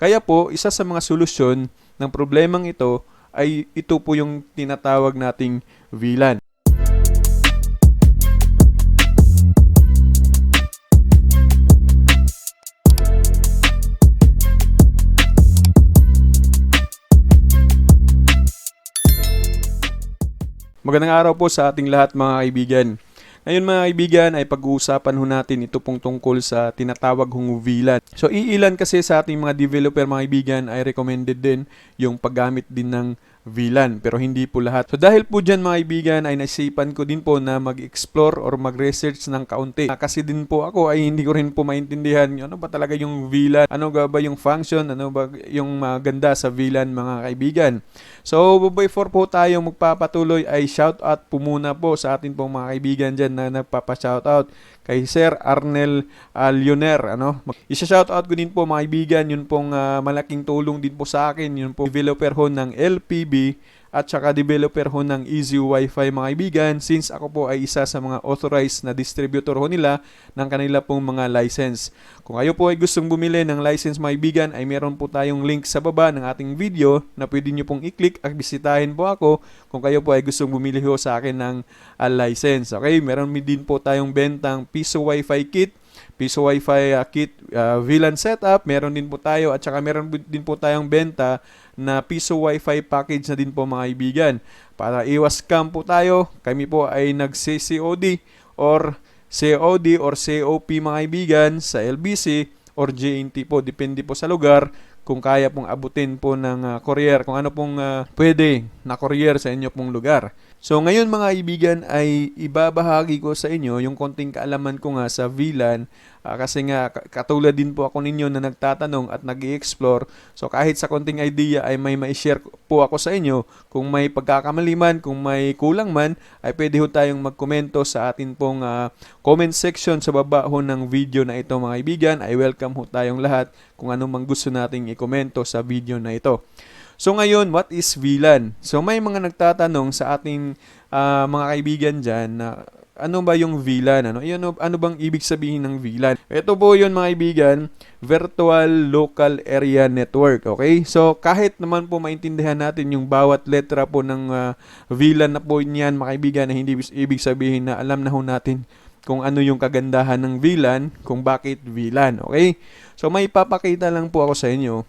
Kaya po, isa sa mga solusyon ng problemang ito ay ito po yung tinatawag nating VLAN. Magandang araw po sa ating lahat mga kaibigan. Ngayon mga kaibigan ay pag-uusapan ho natin ito pong tungkol sa tinatawag hong VLAN. So iilan kasi sa ating mga developer mga kaibigan ay recommended din yung paggamit din ng VLAN pero hindi po lahat. So dahil po dyan mga kaibigan ay naisipan ko din po na mag-explore or mag-research ng kaunti. Kasi din po ako ay hindi ko rin po maintindihan ano ba talaga yung VLAN, ano ba yung function, ano ba yung maganda sa VLAN mga kaibigan. So before po tayo magpapatuloy ay shoutout po muna po sa atin pong mga kaibigan dyan na nagpapa-shoutout kay Sir Arnel Leoner. Isa-shoutout ko din po mga kaibigan, yun pong malaking tulong din po sa akin, yun po developer ho ng LPB at saka developer ho ng Easy Wi-Fi mga kaibigan, since ako po ay isa sa mga authorized na distributor ho nila ng kanila pong mga license. Kung kayo po ay gustong bumili ng license mga kaibigan ay meron po tayong link sa baba ng ating video na pwede nyo pong i-click at bisitahin po ako kung kayo po ay gustong bumili ho sa akin ng license. Okay, meron din po tayong bentang Piso Wi-Fi kit, Piso Wi-Fi kit, VLAN setup, meron din po tayo at saka meron din po tayong benta na Piso Wi-Fi package na din po mga kaibigan. Para iwas scam po tayo, kami po ay nag-COD or COD or COP mga kaibigan sa LBC or JNT po, depende po sa lugar kung kaya pong abutin po ng courier, kung ano pong pwede na courier sa inyo pong lugar. So ngayon mga kaibigan ay ibabahagi ko sa inyo yung konting kaalaman ko nga sa VLAN kasi nga katulad din po ako ninyo na nagtatanong at nag-i-explore. So kahit sa konting idea ay may ma-share po ako sa inyo. Kung may pagkakamali man, kung may kulang man, ay pwede ho tayong magkomento sa atin pong comment section sa baba ho ng video na ito mga kaibigan. Ay welcome ho tayong lahat kung ano mang gusto nating i-komento sa video na ito. So ngayon, what is VLAN? So may mga nagtatanong sa ating mga kaibigan dyan na ano ba yung VLAN? Ano bang ibig sabihin ng VLAN? Ito po yun mga kaibigan, Virtual Local Area Network. Okay? So kahit naman po maintindihan natin yung bawat letra po ng VLAN na po niyan mga kaibigan na hindi ibig sabihin na alam na ho natin kung ano yung kagandahan ng VLAN, kung bakit VLAN. Okay? So may papakita lang po ako sa inyo.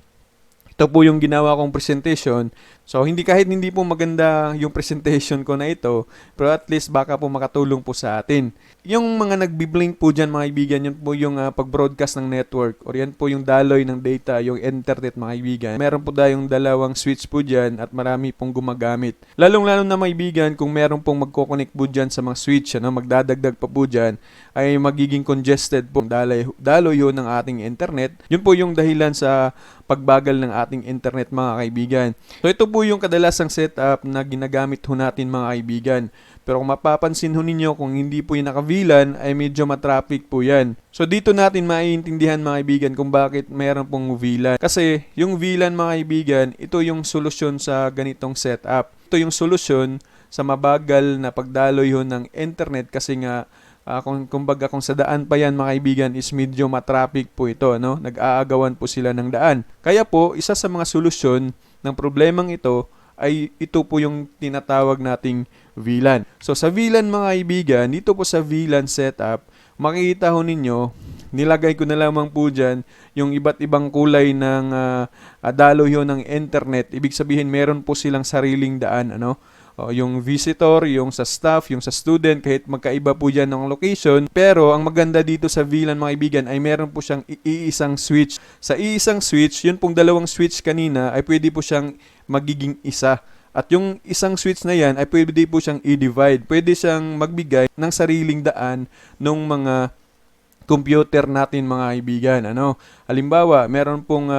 Ito po yung ginawa kong presentation. So kahit hindi po maganda yung presentation ko na ito, pero at least baka po makatulong po sa atin. Yung mga nagbi-blink po dyan mga kaibigan, yun po yung pag-broadcast ng network or yan po yung daloy ng data, yung internet mga kaibigan. Meron po tayong dalawang switch po dyan at marami pong gumagamit. Lalong-lalo na mga kaibigan, kung meron pong magkoconnect po dyan sa mga switch, magdadagdag pa po dyan, ay magiging congested po daloy yun ng ating internet. Yun po yung dahilan sa pagbagal ng ating internet mga kaibigan. So ito po yung kadalasang setup na ginagamit ho natin mga kaibigan. Pero kung mapapansin ho ninyo, kung hindi po yung naka-VLAN, ay medyo matraffic po yan. So dito natin maiintindihan mga kaibigan kung bakit mayroon pong VLAN. Kasi yung VLAN mga kaibigan, ito yung solusyon sa ganitong setup. Ito yung solusyon sa mabagal na pagdaloy ho ng internet kasi nga kung sa daan pa yan mga kaibigan is medyo matraffic po ito, nag-aagawan po sila ng daan. Kaya po, isa sa mga solusyon ng problemang ito ay ito po yung tinatawag nating VLAN. So sa VLAN mga kaibigan, dito po sa VLAN setup, makikita ho ninyo, nilagay ko na lamang po dyan yung iba't ibang kulay ng daloy ho ng internet. Ibig sabihin meron po silang sariling daan, yung visitor, yung sa staff, yung sa student, kahit magkaiba po dyan ng location. Pero ang maganda dito sa VLAN mga kaibigan ay meron po siyang iisang switch. Sa iisang switch, yun pong dalawang switch kanina ay pwede po siyang magiging isa. At yung isang switch na yan ay pwede po siyang i-divide. Pwede siyang magbigay ng sariling daan ng mga computer natin mga kaibigan. Halimbawa, meron pong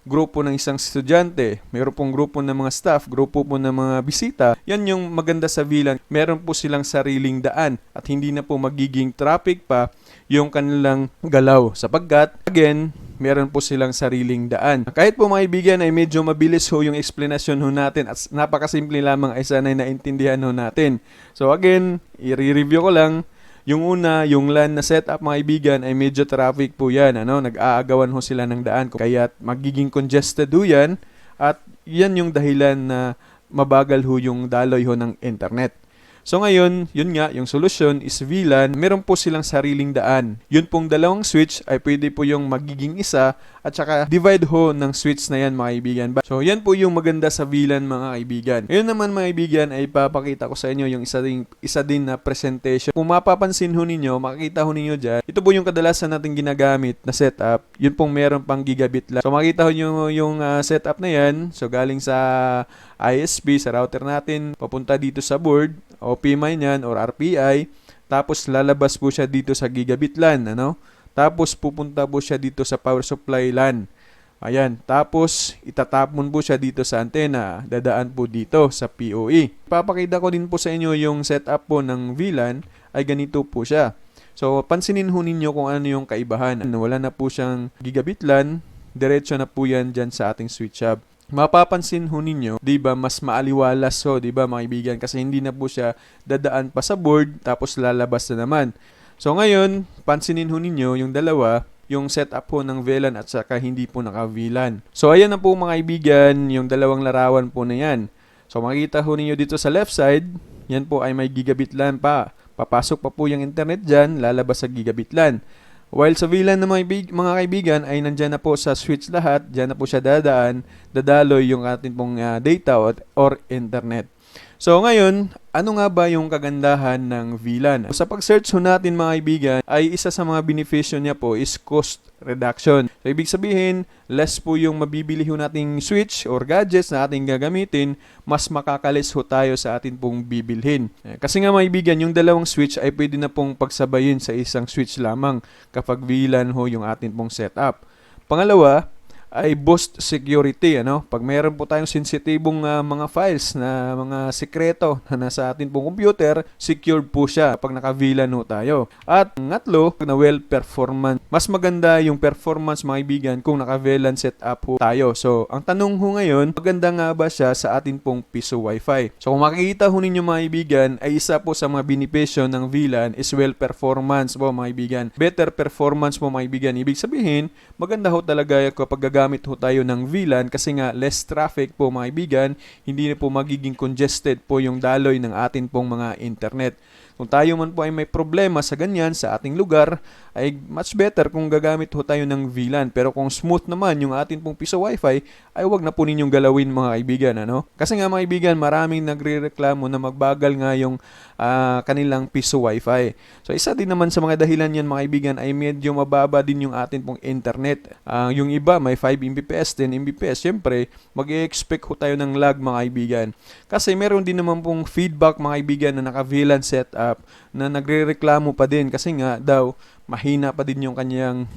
grupo ng isang estudyante, meron pong grupo ng mga staff, grupo po ng mga bisita. Yan yung maganda sa VLAN. Meron po silang sariling daan at hindi na po magiging traffic pa yung kanilang galaw. Sapagkat, again, meron po silang sariling daan. Kahit po mga kaibigan ay medyo mabilis ho yung explanation ho natin at napakasimple lamang ay sana'y naintindihan ho natin. So again, i-review ko lang. Yung una, yung LAN na setup mga kaibigan ay medyo traffic po yan. Nag-aagawan ho sila ng daan. Kaya magiging congested ho yan. At yan yung dahilan na mabagal ho yung daloy ho ng internet. So ngayon, yun nga, yung solusyon is VLAN. Meron po silang sariling daan. Yun pong dalawang switch ay pwede po yung magiging isa at saka divide ho ng switch na yan mga kaibigan. So yan po yung maganda sa VLAN mga kaibigan. Ngayon naman mga kaibigan ay papakita ko sa inyo yung isa din na presentation. Kung mapapansin ho ninyo, makikita ho ninyo dyan, ito po yung kadalasan natin ginagamit na setup. Yun pong meron pang gigabit lang. So makikita ho nyo yung setup na yan. So galing sa ISP, sa router natin, papunta dito sa board, OPMine yan or RPI, tapos lalabas po siya dito sa gigabit LAN, tapos pupunta po siya dito sa power supply LAN. Ayan, tapos itatapon po siya dito sa antena, dadaan po dito sa PoE. Papakita ko din po sa inyo yung setup po ng VLAN ay ganito po siya. So pansinin ho ninyo kung ano yung kaibahan. Wala na po siyang gigabit LAN, diretso na po yan dyan sa ating switch hub. Mapapansin ho ninyo, 'di ba, mas maaliwalas ho, 'di ba mga kaibigan, kasi hindi na po siya dadaan pa sa board tapos lalabas na naman. So ngayon, pansinin ho ninyo yung dalawa, yung setup po ng VLAN at saka hindi po naka-VLAN. So ayan na po mga kaibigan, yung dalawang larawan po na yan. So makikita ho ninyo dito sa left side, yan po ay may gigabit LAN pa. Papasok pa po yung internet dyan, lalabas sa gigabit LAN. While sa VLAN ng mga kaibigan ay nandyan na po sa switch lahat, dyan na po siya dadaloy yung ating pong data or internet. So ngayon, ano nga ba yung kagandahan ng VLAN? Sa pag-search ho natin mga kaibigan, ay isa sa mga benepisyo niya po is cost reduction. So ibig sabihin, less po yung mabibili ho nating switch or gadgets na ating gagamitin, mas makakalis ho tayo sa atin pong bibilhin. Kasi nga mga kaibigan, yung dalawang switch ay pwede na pong pagsabayin sa isang switch lamang kapag VLAN ho yung atin pong setup. Pangalawa, ay boost security. Pag mayroon po tayong sensitibong mga files na mga sekreto na nasa atin pong computer, secured po siya pag naka-VLAN ho tayo. At ngatlo, na well performance. Mas maganda yung performance mga kaibigan kung naka-VLAN setup ho tayo. So, ang tanong ho ngayon, maganda nga ba siya sa atin pong piso Wi-Fi? So, kung makikita ho ninyo mga kaibigan, ay isa po sa mga benepisyo ng VLAN is well performance po mga kaibigan. Better performance po mga kaibigan. Ibig sabihin, maganda ho talaga kapag gagamit ho tayo ng VLAN kasi nga less traffic po mga kaibigan, hindi na po magiging congested po yung daloy ng atin pong mga internet. Kung tayo man po ay may problema sa ganyan sa ating lugar, ay much better kung gagamit ho tayo ng VLAN. Pero kung smooth naman yung atin pong piso Wi-Fi, ay wag na po ninyong galawin mga kaibigan. Kasi nga mga kaibigan, maraming nagre-reklamo na magbagal nga yung kanilang piso Wi-Fi. So isa din naman sa mga dahilan yan mga kaibigan ay medyo mababa din yung atin pong internet. Yung iba may 5 Mbps, 10 Mbps. Siyempre, mag-e-expect ho tayo ng lag mga kaibigan. Kasi meron din naman pong feedback mga kaibigan na naka-VLAN setup na nagre-reklamo pa din kasi nga daw mahina pa din yung kanyang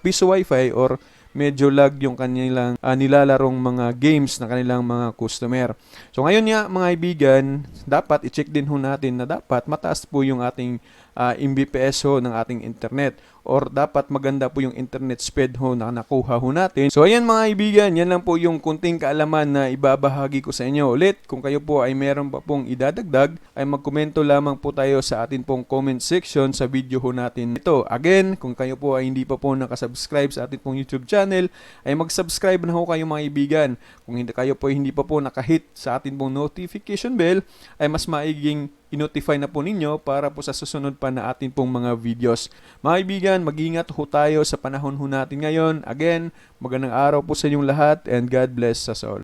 piso Wi-Fi or medyo lag yung kanilang nilalarong mga games na kanilang mga customer. So ngayon nga mga kaibigan, dapat i-check din ho natin na dapat mataas po yung ating Mbps ho ng ating internet or dapat maganda po yung internet speed ho na nakuha ho natin. So ayan mga kaibigan, yan lang po yung kunting kaalaman na ibabahagi ko sa inyo. Ulit, kung kayo po ay meron pa pong idadagdag, ay magkomento lamang po tayo sa atin pong comment section sa video ho natin ito. Again, kung kayo po ay hindi pa po nakasubscribe sa atin pong YouTube channel, ay mag-subscribe na ho kayo mga kaibigan. Kung kayo po ay hindi pa po nakahit sa atin pong notification bell, ay mas maiging i-notify na po ninyo para po sa susunod pa na atin pong mga videos. Mga kaibigan, mag-ingat ho tayo sa panahon ho natin ngayon. Again, magandang araw po sa inyong lahat and God bless us all.